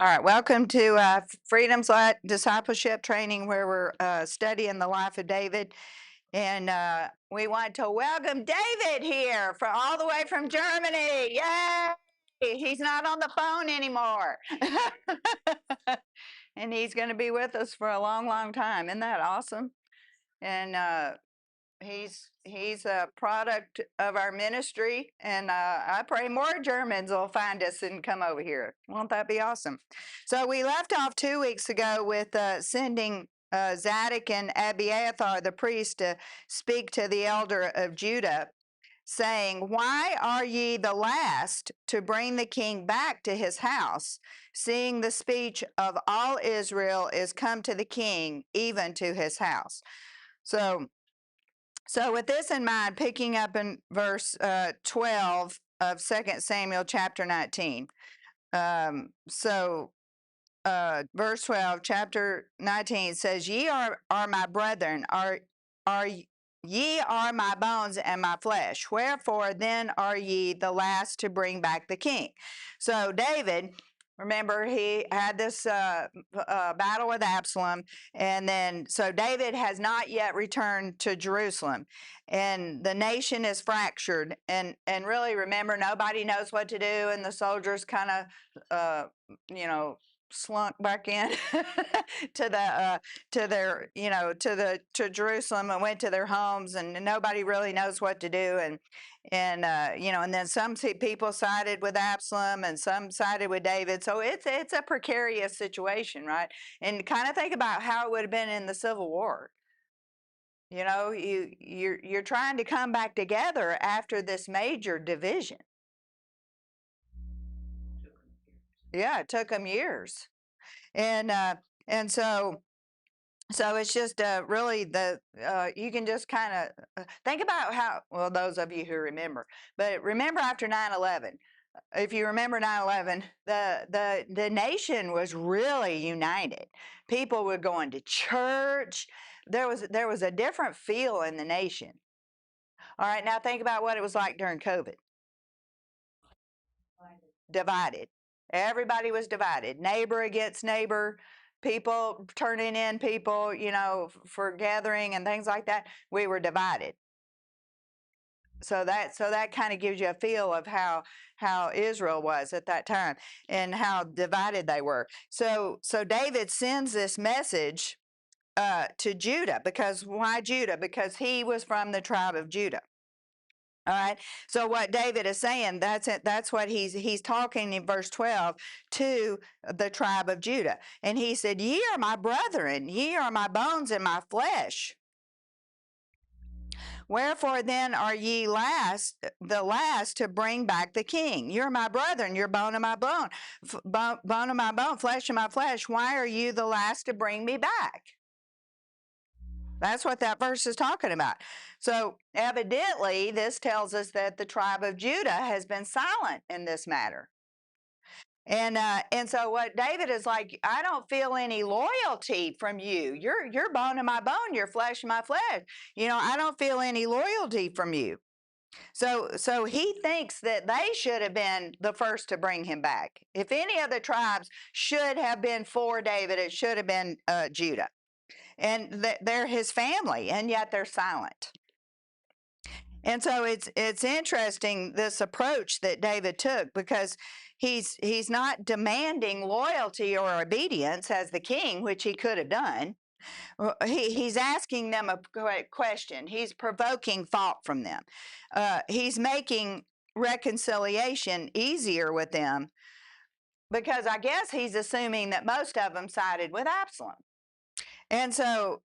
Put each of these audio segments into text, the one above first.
All right, welcome to Freedom's Light Discipleship Training, where we're studying the life of David. And we want to welcome David here from all the way from Germany. Yay! He's not on the phone anymore. And he's going to be with us for a long, long time. Isn't that awesome? And he's a product of our ministry, and I pray more Germans will find us and come over here. Won't that be awesome? So we left off 2 weeks ago with sending Zadok and Abiathar, the priest, to speak to the elder of Judah, saying, "Why are ye the last to bring the king back to his house, seeing the speech of all Israel is come to the king, even to his house?" So with this in mind, picking up in verse 12 of 2 Samuel chapter 19. Verse 12, chapter 19 says, "Ye are my brethren, ye are my bones and my flesh. Wherefore then are ye the last to bring back the king?" So David, remember, he had this battle with Absalom, and then so David has not yet returned to Jerusalem, and the nation is fractured. And really, remember, nobody knows what to do, and the soldiers kind of, slunk back in to to Jerusalem, and went to their homes, and nobody really knows what to do. And then some people sided with Absalom and some sided with David. So it's a precarious situation, right? And kind of think about how it would have been in the Civil War. You're trying to come back together after this major division. Yeah, it took them years. And so it's just really you can just kind of think about how, well, those of you who remember, but remember after 9/11, if you remember 9/11, the nation was really united. People were going to church. There was a different feel in the nation. All right, now think about what it was like during COVID. Divided. Everybody was divided. Neighbor against neighbor, people turning in people, for gathering and things like that. We were divided. So that kind of gives you a feel of how Israel was at that time and how divided they were. So David sends this message to Judah, because why Judah? Because he was from the tribe of Judah. All right. So what David is saying, that's it. That's what he's talking in verse 12 to the tribe of Judah. And he said, "Ye are my brethren, ye are my bones and my flesh. Wherefore then are ye the last to bring back the king? You're my brethren, you're bone of my bone, bone of my bone, flesh of my flesh. Why are you the last to bring me back?" That's what that verse is talking about. So evidently, this tells us that the tribe of Judah has been silent in this matter. And so what David is like, "I don't feel any loyalty from you. You're bone of my bone, you're flesh of my flesh. I don't feel any loyalty from you." So he thinks that they should have been the first to bring him back. If any of the tribes should have been for David, it should have been Judah. And they're his family, and yet they're silent. And so it's interesting, this approach that David took, because he's not demanding loyalty or obedience as the king, which he could have done. He's asking them a question. He's provoking thought from them. He's making reconciliation easier with them, because I guess he's assuming that most of them sided with Absalom. And so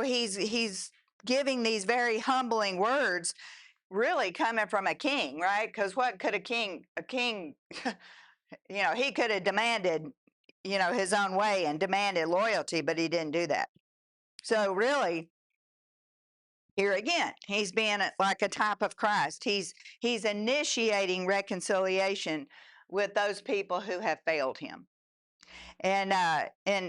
he's giving these very humbling words, really coming from a king, right? Because what could a king he could have demanded, his own way and demanded loyalty, but he didn't do that. So really, here again, he's being like a type of Christ. He's initiating reconciliation with those people who have failed him. And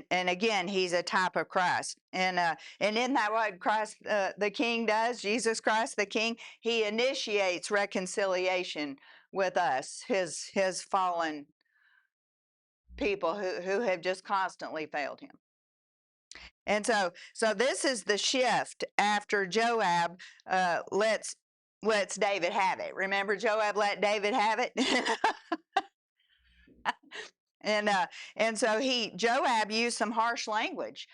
again, he's a type of Christ. And isn't that what Christ the King does? Jesus Christ the King, he initiates reconciliation with us, his fallen people who have just constantly failed him. And so this is the shift after Joab lets David have it. Remember, Joab let David have it. And so Joab used some harsh language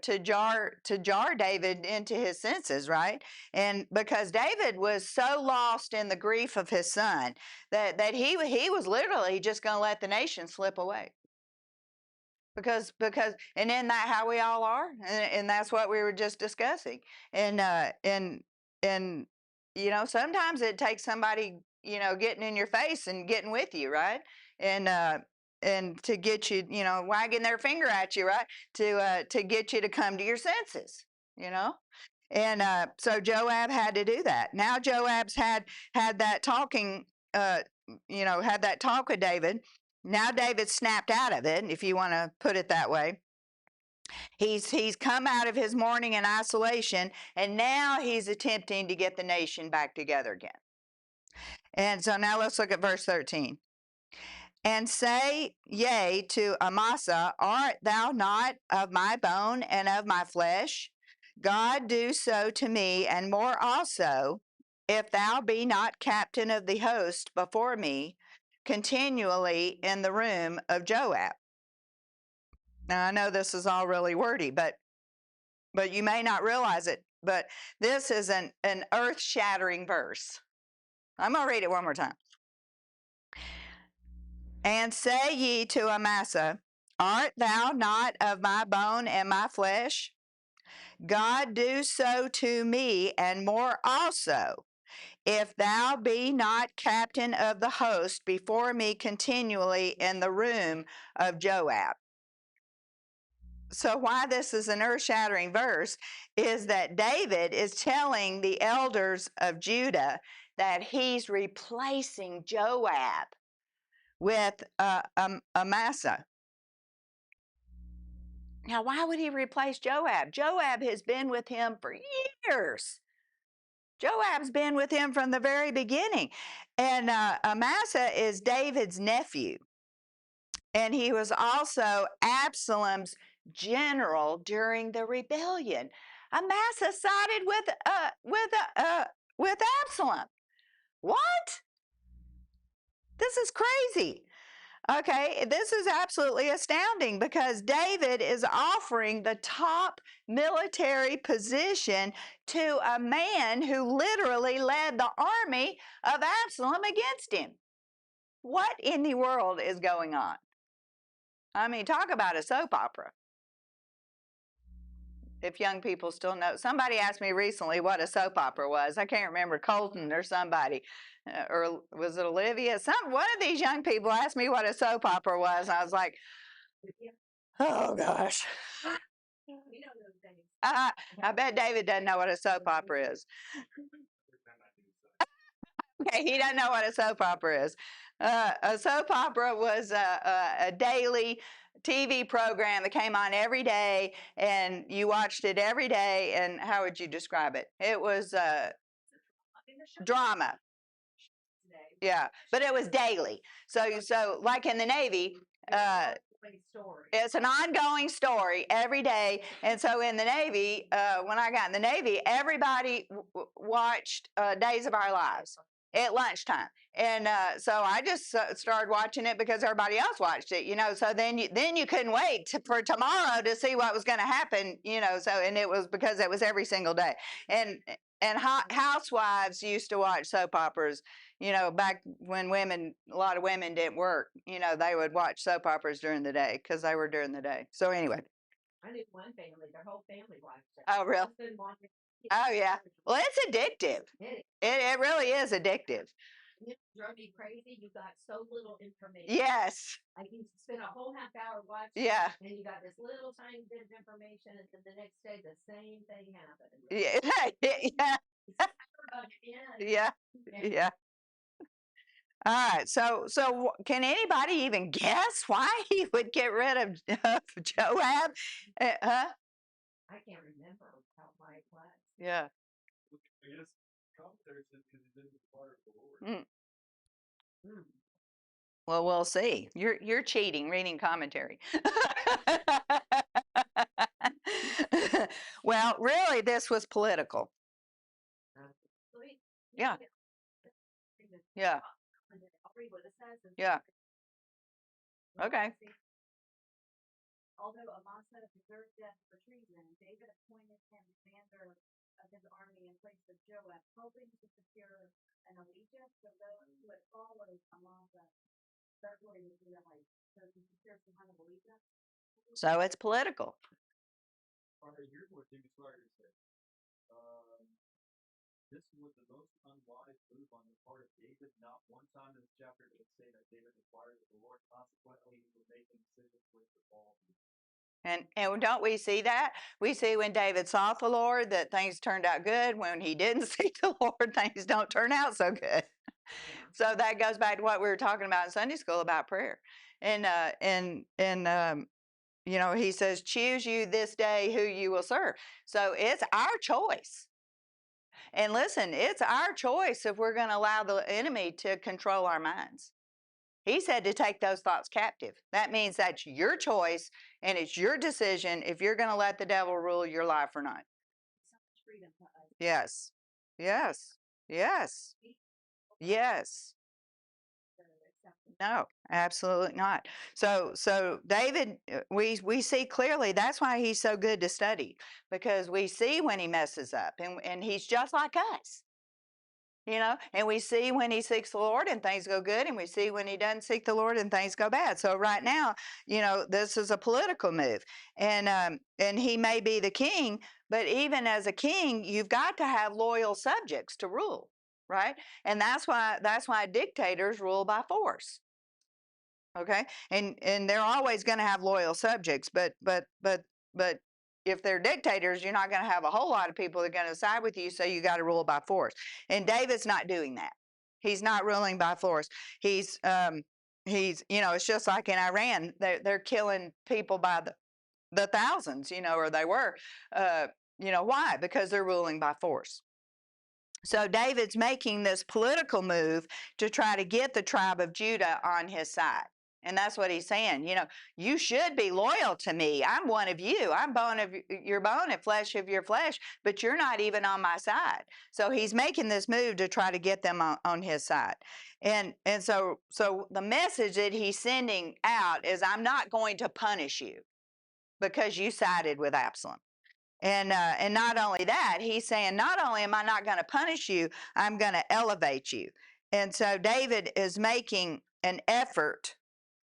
to jar David into his senses, right? And because David was so lost in the grief of his son that he was literally just going to let the nation slip away. Because and isn't that how we all are? And that's what we were just discussing. And sometimes it takes somebody getting in your face and getting with you, right? And to get you, wagging their finger at you, right? To get you to come to your senses, And so Joab had to do that. Now Joab's had that talking, had that talk with David. Now David snapped out of it, if you want to put it that way. He's come out of his mourning and isolation, and now he's attempting to get the nation back together again. And so now let's look at verse 13. And say yea to Amasa, art thou not of my bone and of my flesh? God do so to me, and more also, if thou be not captain of the host before me, continually in the room of Joab. Now, I know this is all really wordy, but you may not realize it, but this is an earth-shattering verse. I'm going to read it one more time. And say ye to Amasa, art thou not of my bone and my flesh? God do so to me, and more also, if thou be not captain of the host before me continually in the room of Joab. So why this is an earth-shattering verse is that David is telling the elders of Judah that he's replacing Joab with Amasa. Now, why would he replace Joab? Joab has been with him for years. Joab's been with him from the very beginning. And Amasa is David's nephew. And he was also Absalom's general during the rebellion. Amasa sided with Absalom. What? This is crazy. Okay, this is absolutely astounding because David is offering the top military position to a man who literally led the army of Absalom against him. What in the world is going on? I mean, talk about a soap opera. If young people still know. Somebody asked me recently what a soap opera was. I can't remember, Colton or somebody. Or was it Olivia? One of these young people asked me what a soap opera was. And I was like, oh, gosh. I bet David doesn't know what a soap opera is. Okay, he doesn't know what a soap opera is. A soap opera was a daily TV program that came on every day, and you watched it every day. And how would you describe it? It was drama. Yeah, but it was daily. So like in the Navy, it's an ongoing story every day. And so in the Navy, when I got in the Navy, everybody watched Days of Our Lives at lunchtime. And so I just started watching it because everybody else watched it, so then you couldn't wait for tomorrow to see what was going to happen, and it was because it was every single day. And housewives used to watch soap operas, back when a lot of women didn't work, they would watch soap operas during the day because they were during the day. So anyway. I knew one family, their whole family watched it. Oh, really? Oh, yeah. Well, it's addictive. It really is addictive. It drove me crazy. You got so little information. Yes. Like you spent a whole half hour watching. Yeah. And you got this little tiny bit of information, and then the next day the same thing happened. Yeah. Yeah. Yeah. All right. So can anybody even guess why he would get rid of Joab? Huh? I can't remember why it was. Yeah. I guess commentary says because he didn't require the Lord. Well, we'll see. You're cheating, reading commentary. Well, really, this was political. Yeah. Yeah. Yeah. Okay. Although Amasa deserved death for treason, David appointed him commander of his army in place of Joab, hoping to secure an allegiance for those who had followed Amasa. That's what he was realized. So he secures some kind of allegiance. So it's political. Here's what Jimmy Swaggart said. This was the most unwise move on the part of David. Not one time in this chapter did it say that David inquired of the Lord. Consequently, he was making decisions with the ball. And don't we see that? We see when David sought the Lord that things turned out good. When he didn't seek the Lord, things don't turn out so good. So that goes back to what we were talking about in Sunday school about prayer. And you know, he says, choose you this day who you will serve. So it's our choice. And listen, it's our choice if we're going to allow the enemy to control our minds. He said to take those thoughts captive. That means that's your choice and it's your decision if you're going to let the devil rule your life or not. Yes. Yes. Yes. Yes. No, absolutely not. So David, we see clearly that's why he's so good to study, because we see when he messes up, and he's just like us. You know, and we see when he seeks the Lord and things go good, and we see when he doesn't seek the Lord and things go bad. So right now, you know, this is a political move, and he may be the king, but even as a king, you've got to have loyal subjects to rule, right? And that's why dictators rule by force. Okay, and they're always going to have loyal subjects, but if they're dictators, you're not going to have a whole lot of people that are going to side with you, so you got to rule by force. And David's not doing that. He's not ruling by force. He's you know, it's just like in Iran, they're killing people by the thousands, you know, or they were. You know why? Because they're ruling by force. So David's making this political move to try to get the tribe of Judah on his side. And that's what he's saying. You know, you should be loyal to me. I'm one of you. I'm bone of your bone and flesh of your flesh, but you're not even on my side. So he's making this move to try to get them on his side. And so the message that he's sending out is, I'm not going to punish you because you sided with Absalom. And not only that, he's saying, not only am I not going to punish you, I'm going to elevate you. And so David is making an effort,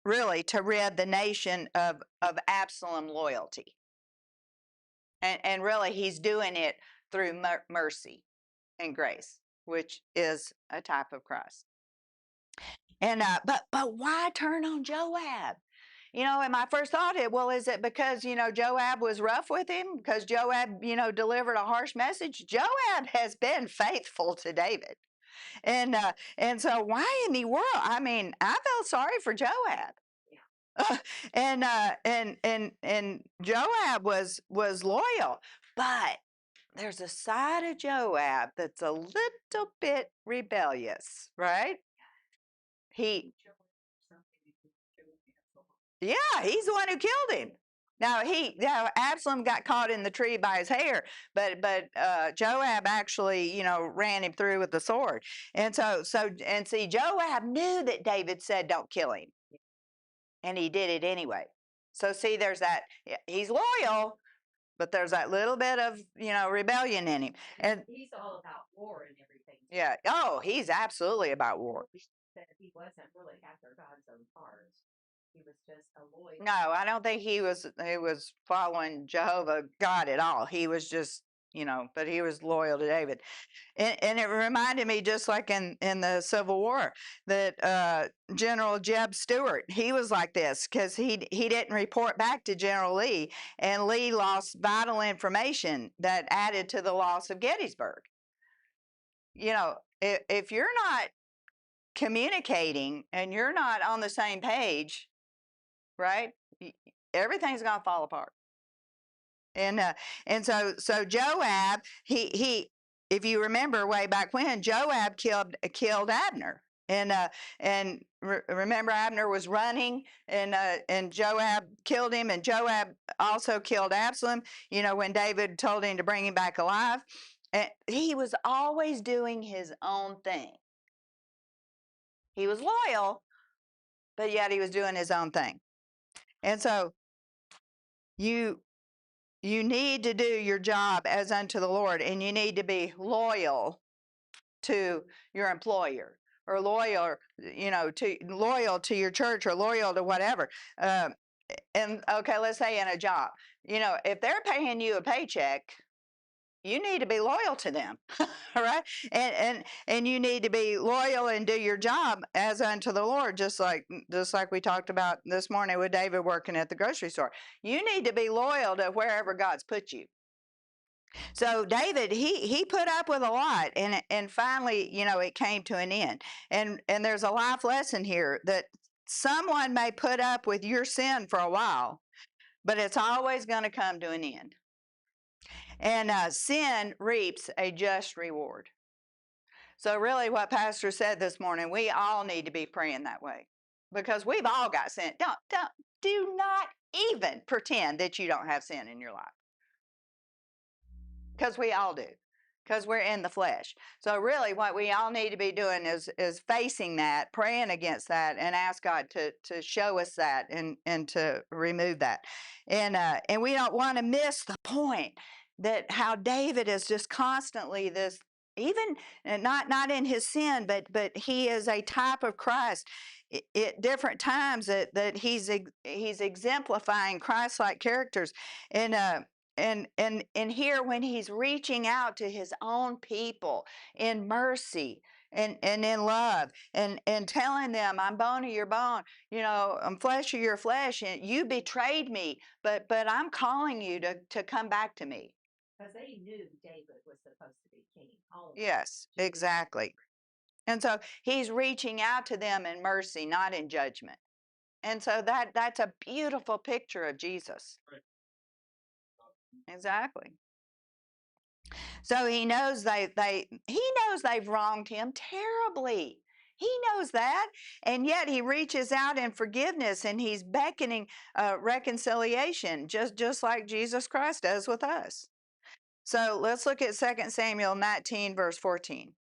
really, to rid the nation of Absalom loyalty. And really, he's doing it through mercy and grace, which is a type of Christ. And but why turn on Joab? You know, and my first thought, is it because, you know, Joab was rough with him? Because Joab, you know, delivered a harsh message? Joab has been faithful to David. And so why in the world? I mean, I felt sorry for Joab. And Joab was loyal, but there's a side of Joab that's a little bit rebellious, right? Yeah, he's the one who killed him. Now Absalom got caught in the tree by his hair, but Joab actually, you know, ran him through with the sword. And see, Joab knew that David said don't kill him, and he did it anyway. So see, there's that. He's loyal, but there's that little bit of, you know, rebellion in him. And he's all about war and everything. Yeah. Oh, he's absolutely about war. That he wasn't really after God's own heart. He was just a loyal. No, I don't think he was following Jehovah God at all. He was just, you know, but he was loyal to David. And it reminded me, just like in the Civil War, that General Jeb Stuart, he was like this because he didn't report back to General Lee, and Lee lost vital information that added to the loss of Gettysburg. You know, if you're not communicating and you're not on the same page, right? Everything's going to fall apart. And so Joab, he if you remember way back when, Joab killed Abner. And remember, Abner was running, and Joab killed him, and Joab also killed Absalom. When David told him to bring him back alive, and he was always doing his own thing. He was loyal, but yet he was doing his own thing. And so you need to do your job as unto the Lord, and you need to be loyal to your employer, or loyal to your church, or loyal to whatever. And okay, let's say in a job, if they're paying you a paycheck, you need to be loyal to them. All right. And you need to be loyal and do your job as unto the Lord, just like we talked about this morning with David working at the grocery store. You need to be loyal to wherever God's put you. So David, he put up with a lot, and finally, it came to an end. And there's a life lesson here that someone may put up with your sin for a while, but it's always going to come to an end. And sin reaps a just reward. So really, what Pastor said this morning, we all need to be praying that way, because we've all got sin. Do not even pretend that you don't have sin in your life, because we all do, because we're in the flesh. So really, what we all need to be doing is facing that, praying against that, and ask God to show us that, and to remove that. And we don't want to miss the point that how David is just constantly this, even not in his sin, but he is a type of Christ at different times, that he's exemplifying Christ-like characters. And here, when he's reaching out to his own people in mercy and in love, and telling them, I'm bone of your bone, I'm flesh of your flesh, and you betrayed me, but I'm calling you to come back to me. Because they knew David was supposed to be king. Yes, exactly. And so he's reaching out to them in mercy, not in judgment. And so that's a beautiful picture of Jesus. Right. Exactly. So he knows they've wronged him terribly. He knows that, and yet he reaches out in forgiveness, and he's beckoning reconciliation, just like Jesus Christ does with us. So let's look at 2 Samuel 19, verse 14.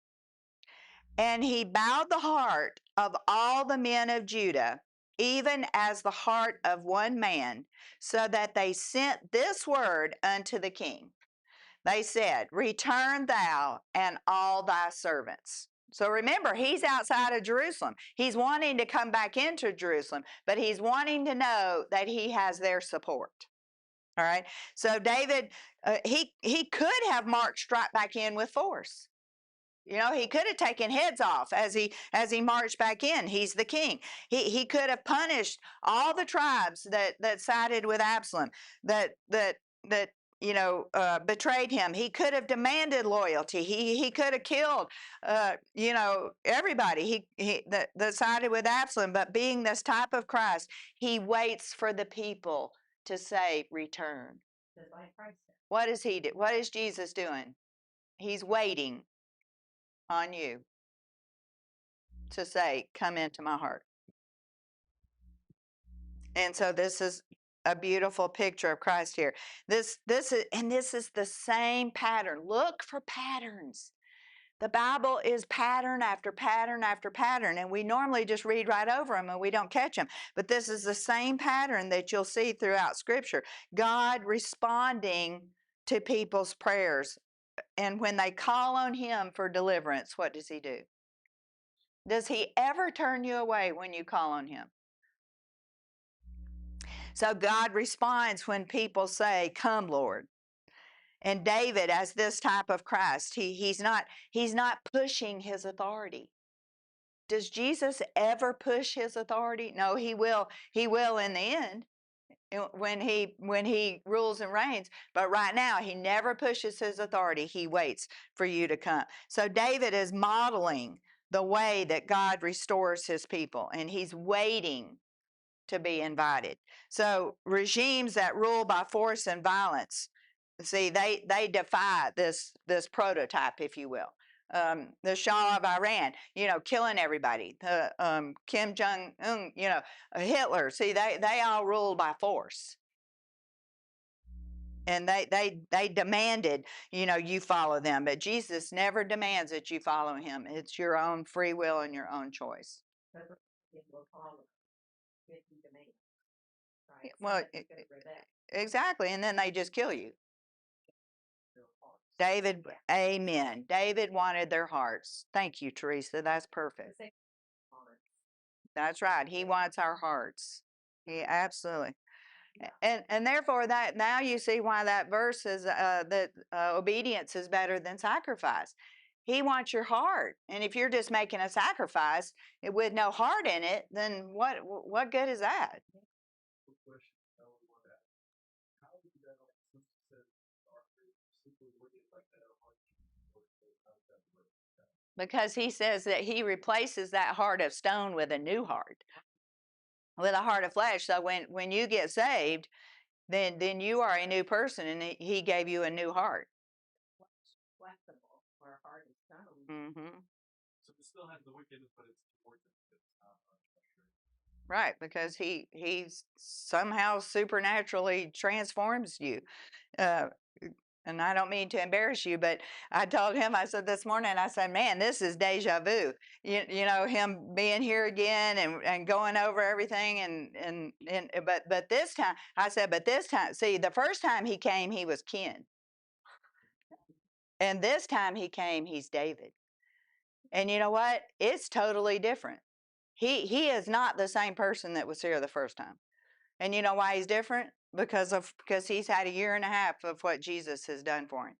And he bowed the heart of all the men of Judah, even as the heart of one man, so that they sent this word unto the king. They said, return thou and all thy servants. So remember, he's outside of Jerusalem. He's wanting to come back into Jerusalem, but he's wanting to know that he has their support. All right. So David, he could have marched right back in with force. He could have taken heads off as he marched back in. He's the king. He could have punished all the tribes that sided with Absalom, that betrayed him. He could have demanded loyalty. He could have killed everybody that sided with Absalom. But being this type of Christ, he waits for the people to say, return. Just like Christ said. What does he do? What is Jesus doing? He's waiting on you to say, come into my heart. And so this is a beautiful picture of Christ here. This is the same pattern. Look for patterns. The Bible is pattern after pattern after pattern, and we normally just read right over them and we don't catch them. But this is the same pattern that you'll see throughout Scripture. God responding to people's prayers. And when they call on him for deliverance, what does he do? Does he ever turn you away when you call on him? So God responds when people say, come, Lord. And David, as this type of Christ, he's not pushing his authority. Does Jesus ever push his authority? No, he will in the end, when he rules and reigns. But right now, he never pushes his authority. He waits for you to come. So David is modeling the way that God restores his people, and he's waiting to be invited. So regimes that rule by force and violence, see, they defy this prototype, if you will. the Shah of Iran, killing everybody. The Kim Jong Un, Hitler. See, they all ruled by force, and they demanded, you follow them. But Jesus never demands that you follow him. It's your own free will and your own choice. It will follow if you demand. Right? Well, exactly, and then they just kill you. David, amen. David wanted their hearts. Thank you, Teresa. That's perfect. That's right. He wants our hearts. He absolutely. And therefore that now you see why that verse is that obedience is better than sacrifice. He wants your heart, and if you're just making a sacrifice with no heart in it, then what good is that? Because he says that he replaces that heart of stone with a new heart, with a heart of flesh. So when you get saved, then you are a new person, and he gave you a new heart. Flexible, or a heart of stone. Mm-hmm. So it still has the wickedness, but it's towards it. It's not. Right, because he somehow supernaturally transforms you. Uh, and I don't mean to embarrass you, but I told him, I said this morning, I said, man, this is deja vu. Him being here again and going over everything. But this time, I said, see, the first time he came, he was Ken. And this time he came, he's David. And you know what? It's totally different. He is not the same person that was here the first time. And you know why he's different? Because he's had a year and a half of what Jesus has done for him.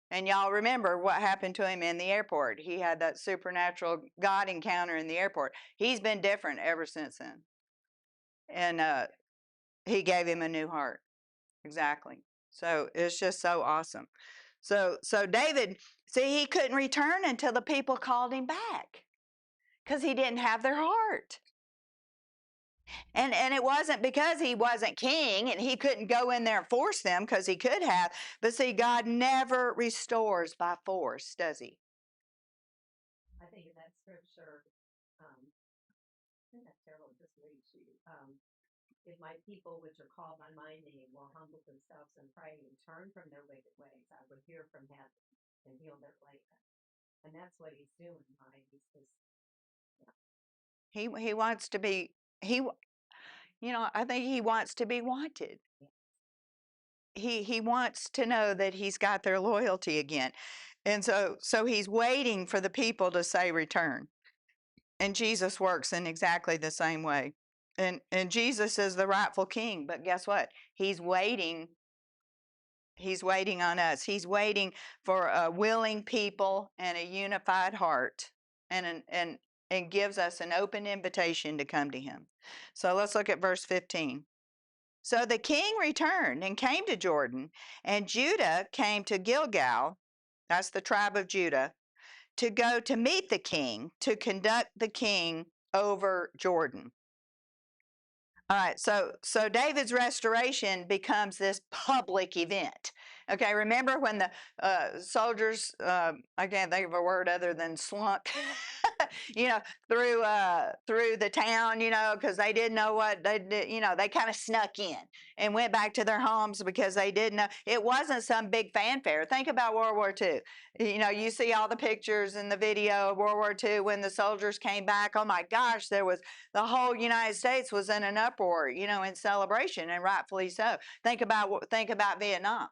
And y'all remember what happened to him in the airport. He had that supernatural God encounter in the airport. He's been different ever since then. And he gave him a new heart. Exactly. So it's just so awesome. So David, see, he couldn't return until the people called him back because he didn't have their heart. And it wasn't because he wasn't king and he couldn't go in there and force them, because he could have. But see, God never restores by force, does he? I think in that scripture, I think that's terrible, just leads you. If my people, which are called by my name, will humble themselves and pray and turn from their wicked ways, I would hear from heaven and heal their land. And that's what he's doing, right? He's just, He wants to be I think he wants to be wanted. He wants to know that he's got their loyalty again. And so he's waiting for the people to say return. And Jesus works in exactly the same way. And Jesus is the rightful king, but guess what? He's waiting on us. He's waiting for a willing people and a unified heart, and gives us an open invitation to come to him. So let's look at verse 15. So the king returned and came to Jordan, and Judah came to Gilgal, that's the tribe of Judah, to go to meet the king, to conduct the king over Jordan. All right, so David's restoration becomes this public event. Okay, remember when the soldiers, I can't think of a word other than slunk, through the town, because they didn't know what they did. They kind of snuck in and went back to their homes because they didn't know. It wasn't some big fanfare. Think about World War II. You see all the pictures in the video of World War II when the soldiers came back. Oh my gosh, the whole United States was in an uproar, in celebration, and rightfully so. Think about Vietnam.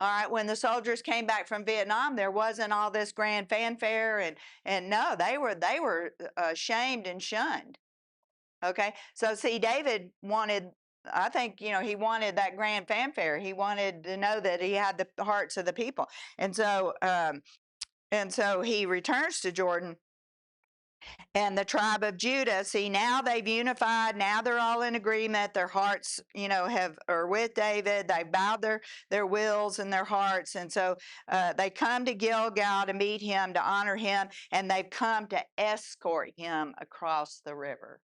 All right, when the soldiers came back from Vietnam, there wasn't all this grand fanfare, and no, they were shamed and shunned. Okay, so see, David wanted, I think, he wanted that grand fanfare. He wanted to know that he had the hearts of the people, and so he returns to Jordan. And the tribe of Judah, see, now they've unified. Now they're all in agreement. Their hearts, are with David. They bowed their wills and their hearts. And so they come to Gilgal to meet him, to honor him. And they've come to escort him across the river.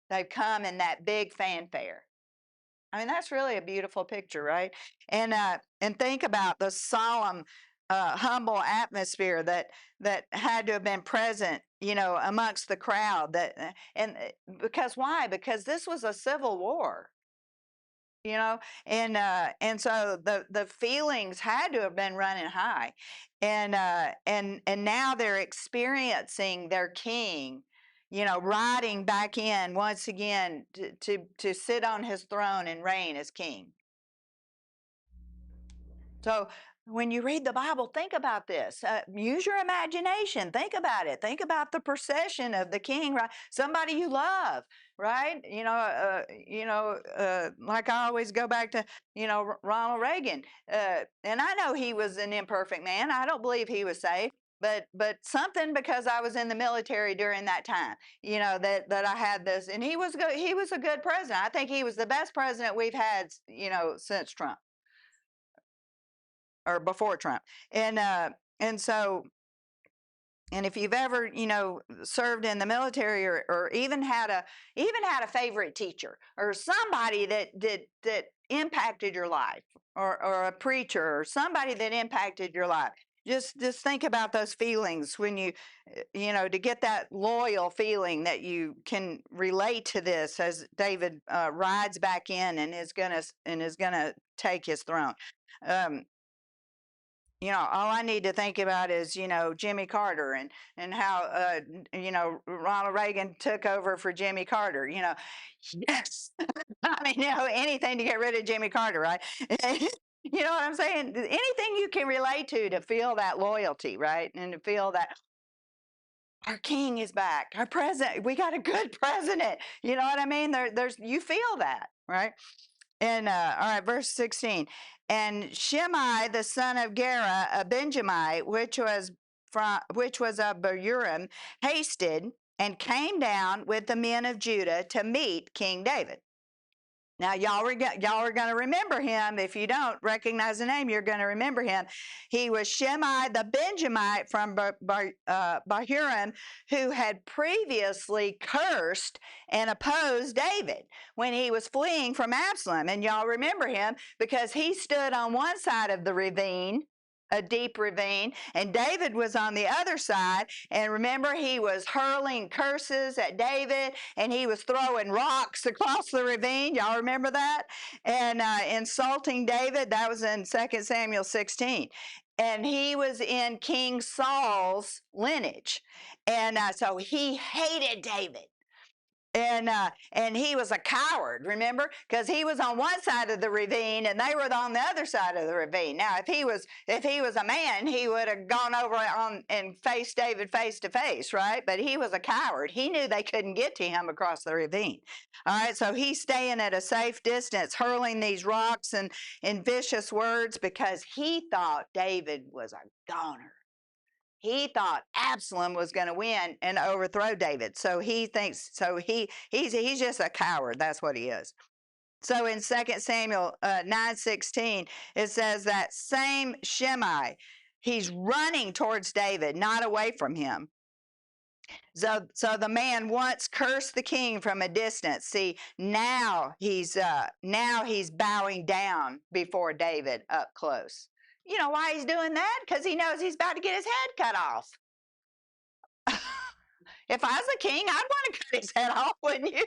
They've come in that big fanfare. I mean, that's really a beautiful picture, right? And think about the solemn humble atmosphere that had to have been present, amongst the crowd. Because why? Because this was a civil war, you know, and so the feelings had to have been running high, and now they're experiencing their king, riding back in once again to sit on his throne and reign as king. So when you read the Bible, think about this. Use your imagination. Think about it. Think about the procession of the king, right? Somebody you love, right? Like I always go back to, Ronald Reagan. And I know he was an imperfect man. I don't believe he was saved. But something, because I was in the military during that time, that I had this, and he was good. He was a good president. I think he was the best president we've had, since Trump, or before Trump. And so, and if you've ever, served in the military, or even had a favorite teacher, or somebody that impacted your life, or a preacher, or somebody that impacted your life, just think about those feelings when to get that loyal feeling that you can relate to this, as David rides back in and is gonna take his throne. Um, all I need to think about is, Jimmy Carter, and how, Ronald Reagan took over for Jimmy Carter. Yes. I mean, anything to get rid of Jimmy Carter, right? You know what I'm saying? Anything you can relate to feel that loyalty, right? And to feel that our king is back, our president, we got a good president. You know what I mean? You feel that, right? And all right, verse 16. And Shimei the son of Gera, a Benjamite, which was of Bahurim, hasted and came down with the men of Judah to meet King David. Now, y'all are going to remember him. If you don't recognize the name, you're going to remember him. He was Shimei the Benjamite from Bahurim, who had previously cursed and opposed David when he was fleeing from Absalom. And y'all remember him because he stood on one side of the ravine, a deep ravine, and David was on the other side. And remember, he was hurling curses at David, and he was throwing rocks across the ravine. Y'all remember that? And insulting David. That was in 2 Samuel 16. And he was in King Saul's lineage. And so he hated David. And he was a coward, remember? Because he was on one side of the ravine and they were on the other side of the ravine. Now, if he was a man, he would have gone over and faced David face to face, right? But he was a coward. He knew they couldn't get to him across the ravine. All right, so he's staying at a safe distance, hurling these rocks and vicious words because he thought David was a goner. He thought Absalom was going to win and overthrow David. So he thinks, he's just a coward. That's what he is. So in 2 Samuel 9:16, it says that same Shimei, he's running towards David, not away from him. So the man once cursed the king from a distance. See, now he's bowing down before David up close. You know why he's doing that? Because he knows he's about to get his head cut off. If I was a king, I'd want to cut his head off, wouldn't you?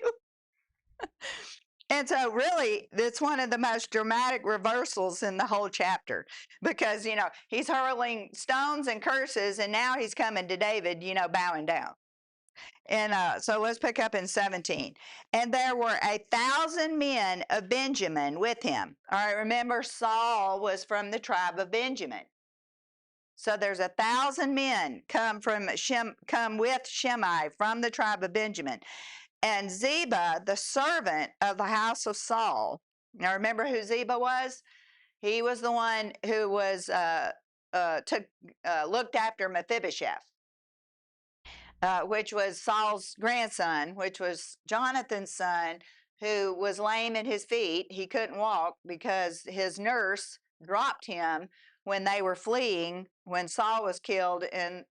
And so really, it's one of the most dramatic reversals in the whole chapter because, he's hurling stones and curses, and now he's coming to David, bowing down. And so let's pick up in 17. And there were 1,000 men of Benjamin with him. All right, remember, Saul was from the tribe of Benjamin. So there's 1,000 men come with Shimei from the tribe of Benjamin. And Ziba, the servant of the house of Saul. Now remember who Ziba was? He was the one who was looked after Mephibosheth, which was Saul's grandson, which was Jonathan's son, who was lame in his feet. He couldn't walk because his nurse dropped him when they were fleeing, when Saul was killed, and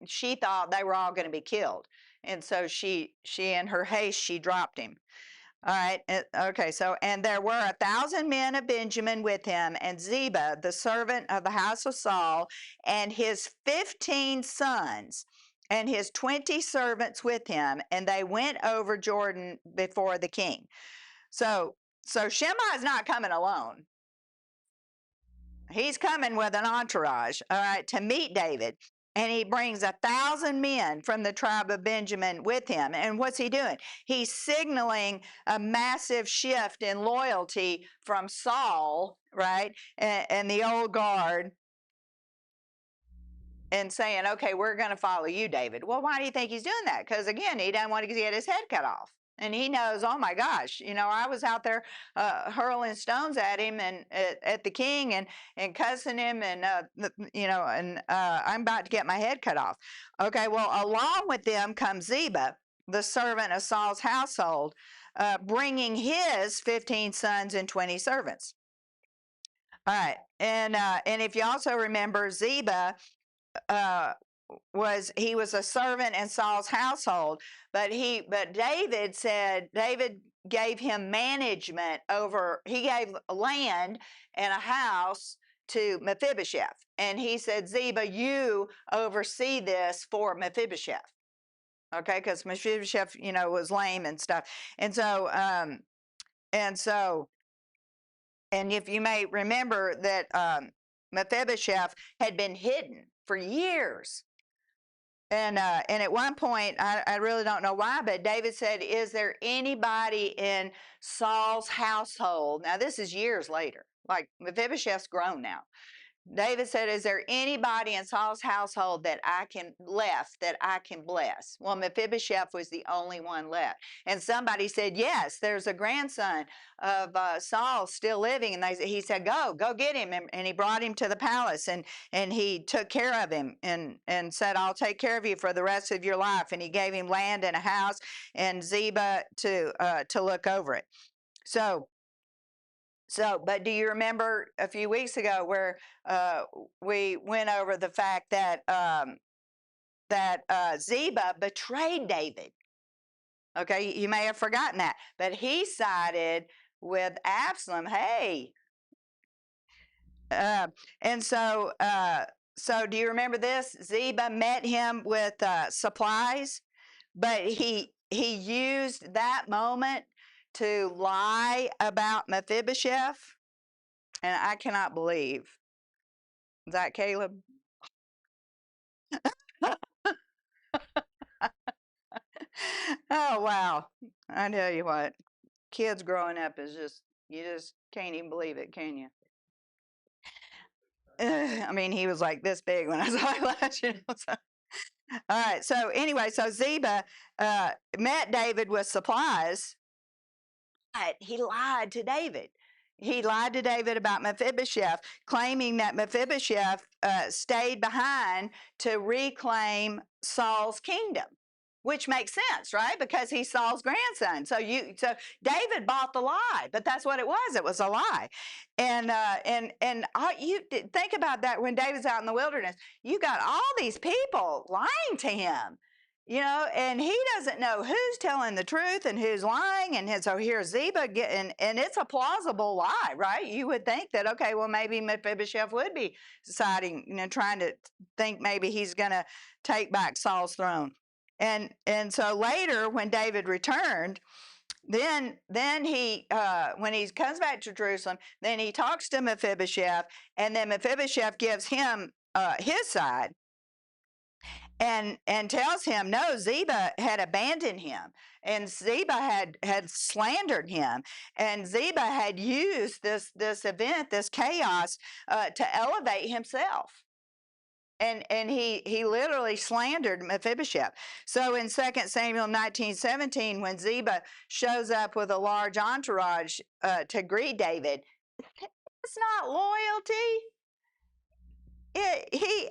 she thought they were all going to be killed. And so she in her haste, she dropped him. All right. Okay. So, and there were 1,000 men of Benjamin with him, and Ziba, the servant of the house of Saul, and his 15 sons, and his 20 servants with him, and they went over Jordan before the king. So Shimei is not coming alone. He's coming with an entourage, all right, to meet David. And he brings 1,000 men from the tribe of Benjamin with him. And what's he doing? He's signaling a massive shift in loyalty from Saul, right, and the old guard, and saying, okay, we're going to follow you, David. Well, why do you think he's doing that? Because again, he doesn't want to get his head cut off. And he knows, oh my gosh, I was out there hurling stones at him and at the king and cussing him and, I'm about to get my head cut off. Okay, well, along with them comes Ziba, the servant of Saul's household, bringing his 15 sons and 20 servants. All right, and if you also remember, Ziba was a servant in Saul's household, but David gave him management over. He gave land and a house to Mephibosheth, and he said, Ziba, you oversee this for Mephibosheth. Okay, because Mephibosheth, was lame and stuff, and so and if you may remember that Mephibosheth had been hidden for years. And at one point, I really don't know why, but David said, is there anybody in Saul's household? Now, this is years later. Like, Mephibosheth's grown now. David said, is there anybody in Saul's household that I can bless? Well, Mephibosheth was the only one left. And somebody said, yes, there's a grandson of Saul still living. And he said, go get him. And he brought him to the palace and he took care of him and said, I'll take care of you for the rest of your life. And he gave him land and a house and Ziba to look over it. But do you remember a few weeks ago where we went over the fact that Ziba betrayed David? Okay, you may have forgotten that, but he sided with Absalom. Hey, and so do you remember this? Ziba met him with supplies, but he used that moment to lie about Mephibosheth. And I cannot believe. Is that Caleb? Oh, wow. I tell you what, kids growing up is you just can't even believe it, can you? I mean, he was like this big when I saw him last year. So. All right. So anyway, so Ziba met David with supplies, but he lied to David. He lied to David about Mephibosheth, claiming that Mephibosheth stayed behind to reclaim Saul's kingdom, which makes sense, right? Because he's Saul's grandson. So David bought the lie, but that's what it was. It was a lie. And you think about that when David's out in the wilderness. You got all these people lying to him. And he doesn't know who's telling the truth and who's lying. And so here's Ziba and it's a plausible lie, right? You would think that, okay, well, maybe Mephibosheth would be deciding, trying to think maybe he's going to take back Saul's throne. And so later when David returned, then he when he comes back to Jerusalem, then he talks to Mephibosheth, and then Mephibosheth gives him his side. And tells him, no, Ziba had abandoned him, and Ziba had slandered him, and Ziba had used this event, this chaos, to elevate himself. And he literally slandered Mephibosheth. So in 2 Samuel 19:17, when Ziba shows up with a large entourage to greet David, it's not loyalty.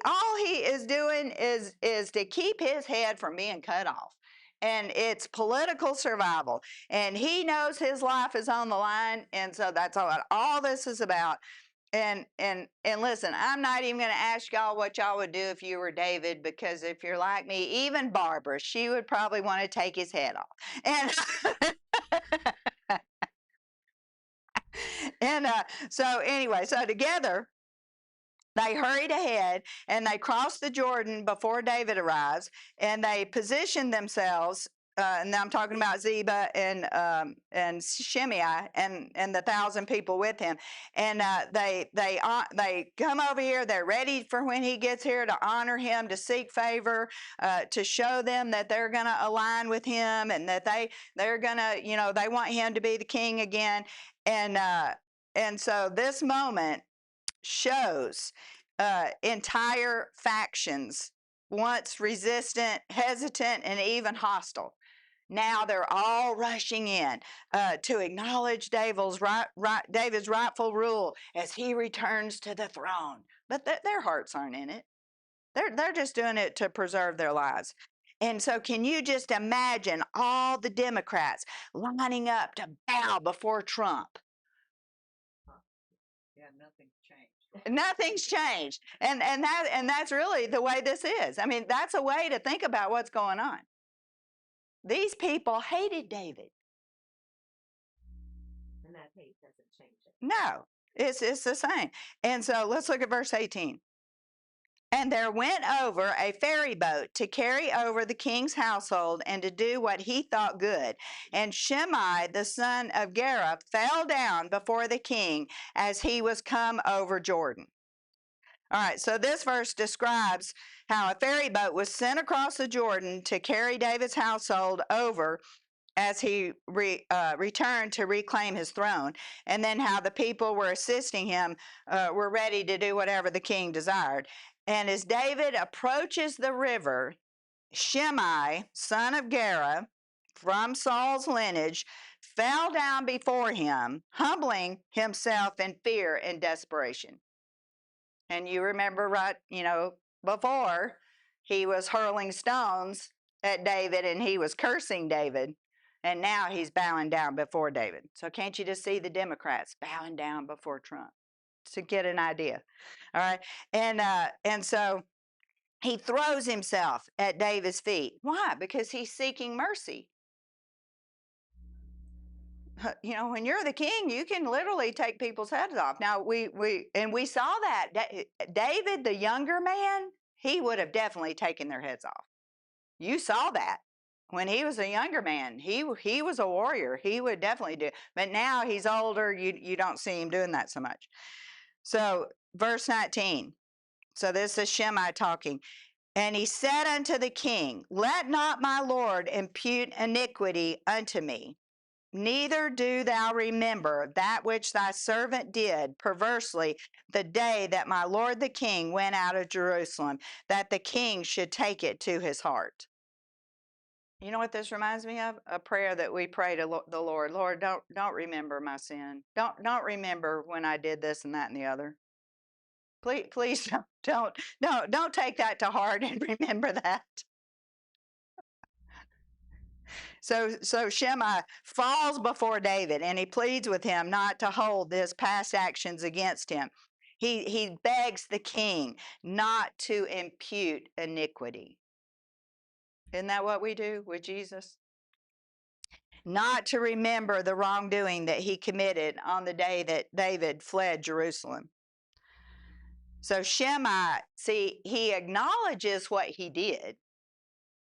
All he is doing is to keep his head from being cut off, and it's political survival, and he knows his life is on the line, and so that's all this is about. And listen, I'm not even going to ask y'all what y'all would do if you were David, because if you're like me, even Barbara, she would probably want to take his head off. And And so anyway, so together they hurried ahead and they crossed the Jordan before David arrives, and they positioned themselves. And now I'm talking about Zeba and Shimei and the 1,000 people with him, and they come over here. They're ready for when he gets here to honor him, to seek favor, to show them that they're going to align with him, and that they're going to, they want him to be the king again, and so this moment shows entire factions, once resistant, hesitant, and even hostile. Now they're all rushing in to acknowledge David's rightful rule as he returns to the throne. But their hearts aren't in it. They're just doing it to preserve their lives. And so, can you just imagine all the Democrats lining up to bow before Trump? Yeah, nothing's changed. Nothing's changed. And that's really the way this is. I mean, that's a way to think about what's going on. These people hated David. And that hate doesn't change it. No, it's the same. And so let's look at verse 18. And there went over a ferry boat to carry over the king's household and to do what he thought good. And Shimei, the son of Gera, fell down before the king as he was come over Jordan. All right, so this verse describes how a ferry boat was sent across the Jordan to carry David's household over as he returned to reclaim his throne, and then how the people were assisting him, were ready to do whatever the king desired. And as David approaches the river, Shimei, son of Gera, from Saul's lineage, fell down before him, humbling himself in fear and desperation. And you remember, right, before he was hurling stones at David and he was cursing David. And now he's bowing down before David. So can't you just see the Democrats bowing down before Trump to get an idea? All right. And so he throws himself at David's feet. Why? Because he's seeking mercy. When you're the king, you can literally take people's heads off. Now we saw that David, the younger man, he would have definitely taken their heads off. You saw that when he was a younger man. He was a warrior. He would definitely do. But now he's older. You don't see him doing that so much. So verse 19. So this is Shimei talking. And he said unto the king, let not my lord impute iniquity unto me. Neither do thou remember that which thy servant did perversely the day that my lord the king went out of Jerusalem, that the king should take it to his heart. You know what this reminds me of? A prayer that we pray to the Lord. Lord, don't remember my sin. Don't remember when I did this and that and the other. Please don't take that to heart and remember that. So Shimei falls before David and he pleads with him not to hold his past actions against him. He begs the king not to impute iniquity. Isn't that what we do with Jesus? Not to remember the wrongdoing that he committed on the day that David fled Jerusalem. So Shimei, see, he acknowledges what he did.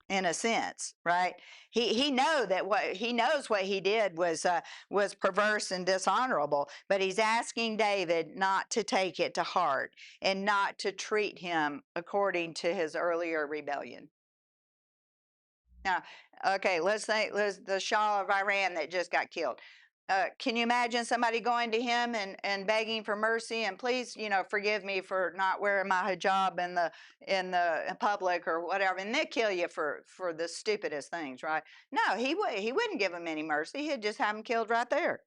In a sense, right? He knows what he did was perverse and dishonorable, but he's asking David not to take it to heart and not to treat him according to his earlier rebellion. Now, okay, let's the Shah of Iran that just got killed. Can you imagine somebody going to him and begging for mercy and please, forgive me for not wearing my hijab in the public or whatever, and they kill you for the stupidest things, right? No, he wouldn't give him any mercy. He'd just have him killed right there.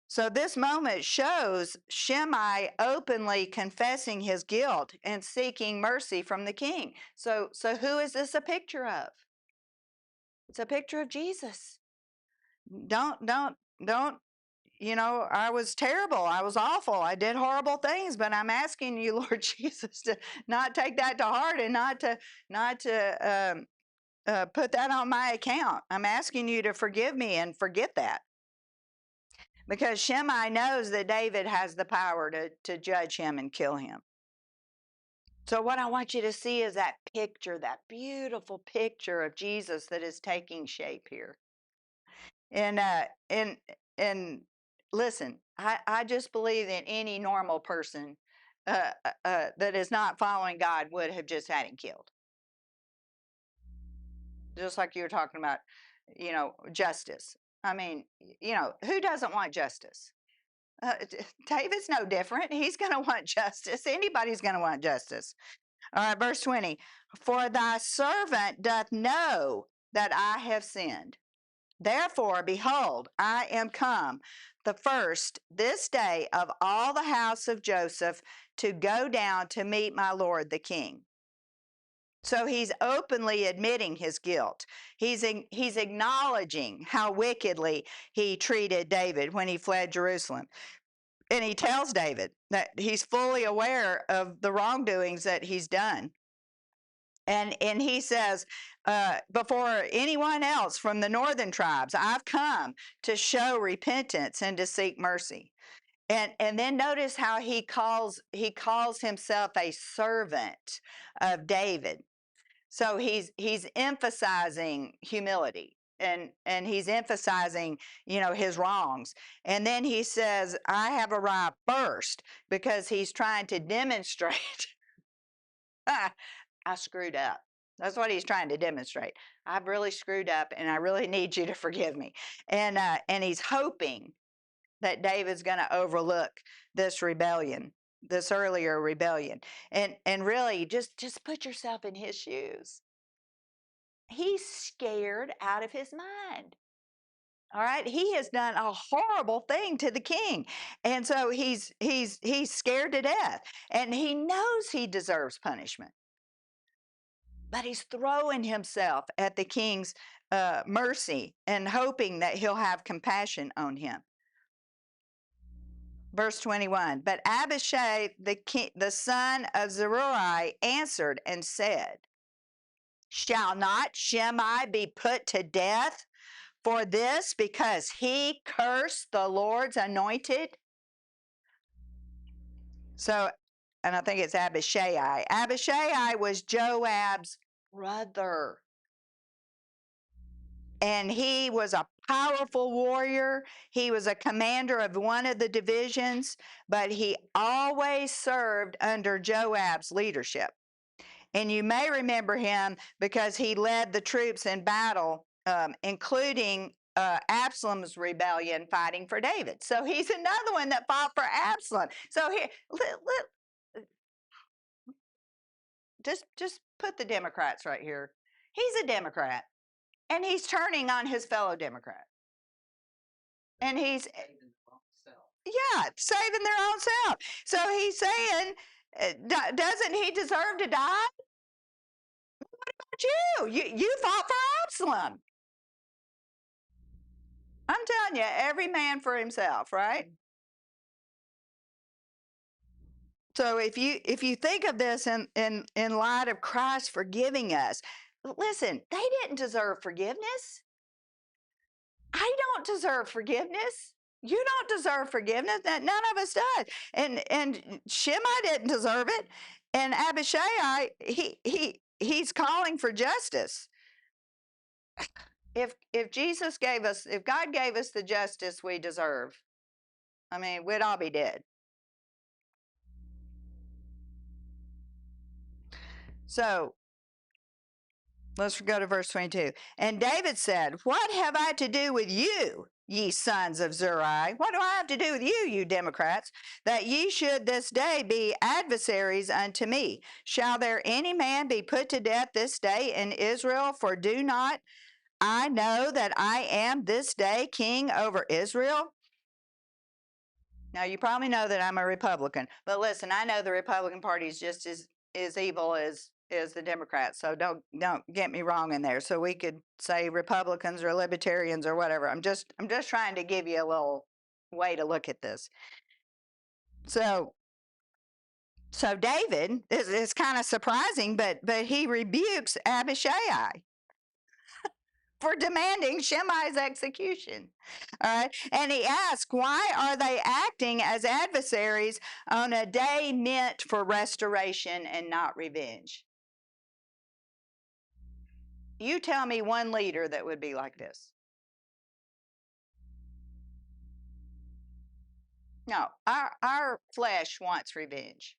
So this moment shows Shimei openly confessing his guilt and seeking mercy from the king. So who is this a picture of? It's a picture of Jesus. Don't, I was terrible. I was awful. I did horrible things, but I'm asking you, Lord Jesus, to not take that to heart and not to put that on my account. I'm asking you to forgive me and forget that. because Shimei knows that David has the power to judge him and kill him. So what I want you to see is that picture, that beautiful picture of Jesus that is taking shape here. And listen, I just believe that any normal person that is not following God would have just had him killed. Just like you were talking about, justice. I mean, who doesn't want justice? David's no different. He's going to want justice. Anybody's going to want justice. All right, verse 20. For thy servant doth know that I have sinned. Therefore, behold, I am come the first this day of all the house of Joseph to go down to meet my Lord the king. So he's openly admitting his guilt. He's acknowledging how wickedly he treated David when he fled Jerusalem. And he tells David that he's fully aware of the wrongdoings that he's done. And he says, before anyone else from the northern tribes, I've come to show repentance and to seek mercy. And then notice how he calls himself a servant of David. So he's emphasizing humility, and he's emphasizing, his wrongs. And then he says, I have arrived first, because he's trying to demonstrate I screwed up. That's what he's trying to demonstrate. I've really screwed up, and I really need you to forgive me. And he's hoping that David's going to overlook this rebellion, this earlier rebellion. And really, just put yourself in his shoes. He's scared out of his mind. All right, he has done a horrible thing to the king, and so he's scared to death, and he knows he deserves punishment. But he's throwing himself at the king's mercy and hoping that he'll have compassion on him. Verse 21, but Abishai, the son of Zeruiah, answered and said, shall not Shimei be put to death for this, because he cursed the Lord's anointed? So, and I think it's Abishai. Abishai was Joab's brother. And he was a powerful warrior. He was a commander of one of the divisions, but he always served under Joab's leadership. And you may remember him because he led the troops in battle, including Absalom's rebellion fighting for David. So he's another one that fought for Absalom. So here, just put the Democrats right here. He's a Democrat. And he's turning on his fellow Democrat. And he's, saving their own self. So he's saying, doesn't he deserve to die? What about you? You fought for Absalom. I'm telling you, every man for himself, right? So if you think of this in light of Christ forgiving us, listen, they didn't deserve forgiveness. I don't deserve forgiveness. You don't deserve forgiveness. That none of us does. And Shimei didn't deserve it. And Abishai, he's calling for justice. If God gave us the justice we deserve, I mean, we'd all be dead. So let's go to verse 22. And David said, what have I to do with you, ye sons of Zeruiah? What do I have to do with you, you Democrats, that ye should this day be adversaries unto me? Shall there any man be put to death this day in Israel? For do not I know that I am this day king over Israel? Now, you probably know that I'm a Republican, but listen, I know the Republican Party is just as evil as the Democrats. So don't get me wrong in there. So we could say Republicans or libertarians or whatever. I'm just trying to give you a little way to look at this. So David is kind of surprising, but he rebukes Abishai. for demanding Shimei's execution. All right. And he asked, why are they acting as adversaries on a day meant for restoration and not revenge? You tell me one leader that would be like this. No, our flesh wants revenge.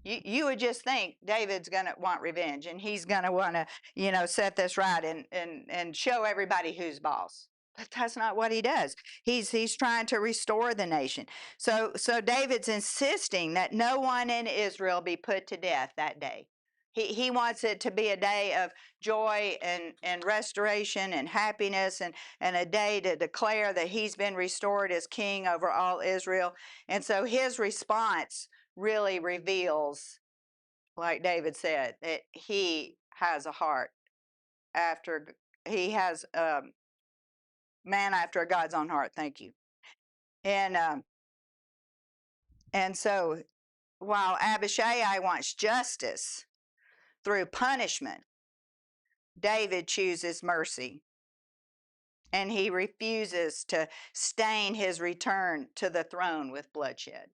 You would just think David's going to want revenge and he's going to want to, set this right and show everybody who's boss. But that's not what he does. He's trying to restore the nation. So David's insisting that no one in Israel be put to death that day. He wants it to be a day of joy and restoration and happiness and a day to declare that he's been restored as king over all Israel. And so his response really reveals, like David said, that he has a heart after, he has man after God's own heart. Thank you. And so while Abishai wants justice through punishment, David chooses mercy. And he refuses to stain his return to the throne with bloodshed.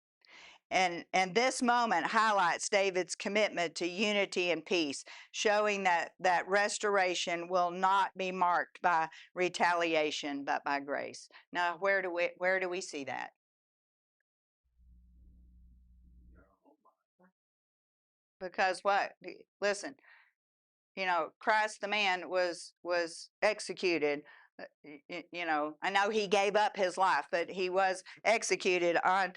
And this moment highlights David's commitment to unity and peace, showing that restoration will not be marked by retaliation, but by grace. Now, where do we see that? Because what? Listen, Christ the man was executed. I know he gave up his life, but he was executed on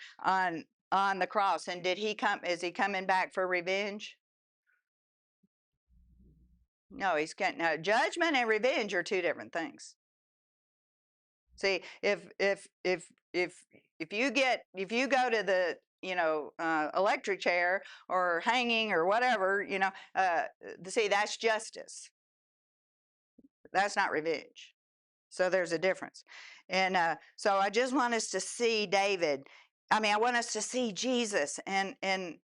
the cross. And is he coming back for revenge? No, no, judgment and revenge are two different things. See, if you go to the electric chair or hanging or whatever, see, that's justice. That's not revenge. So there's a difference. And so I just want us to see David. I want us to see Jesus. And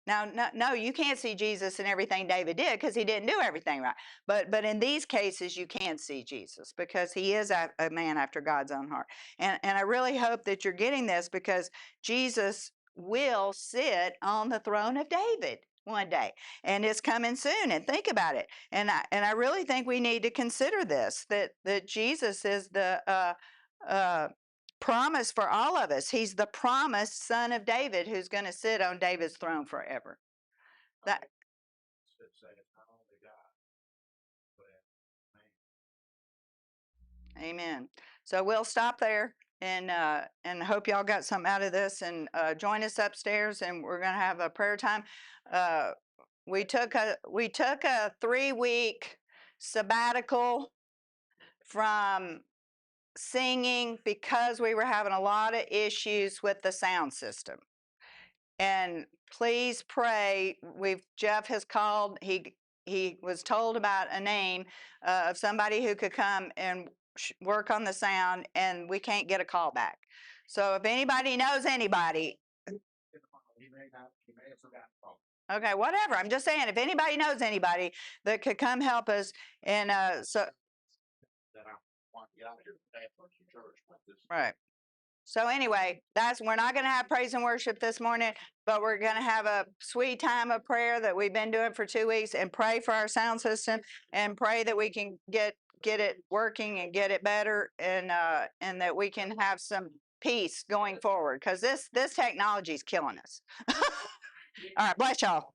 now, no, you can't see Jesus in everything David did because he didn't do everything right. But in these cases, you can see Jesus because he is a man after God's own heart. And I really hope that you're getting this, because Jesus will sit on the throne of David one day, and it's coming soon. And think about it. And I really think we need to consider this, that Jesus is the promise for all of us. He's the promised son of David who's going to sit on David's throne forever. That Amen. So we'll stop there, and hope y'all got something out of this, and join us upstairs, and we're going to have a prayer time. We took a 3-week sabbatical from singing because we were having a lot of issues with the sound system. And please pray. Jeff has called. He was told about a name of somebody who could come and work on the sound, and we can't get a call back. So if anybody knows anybody, okay, whatever. I'm just saying, if anybody knows anybody that could come help us, and right. So anyway, we're not going to have praise and worship this morning, but we're going to have a sweet time of prayer that we've been doing for 2 weeks, and pray for our sound system, and pray that we can get it working and get it better, and that we can have some peace going forward, because this technology is killing us. All right, bless y'all.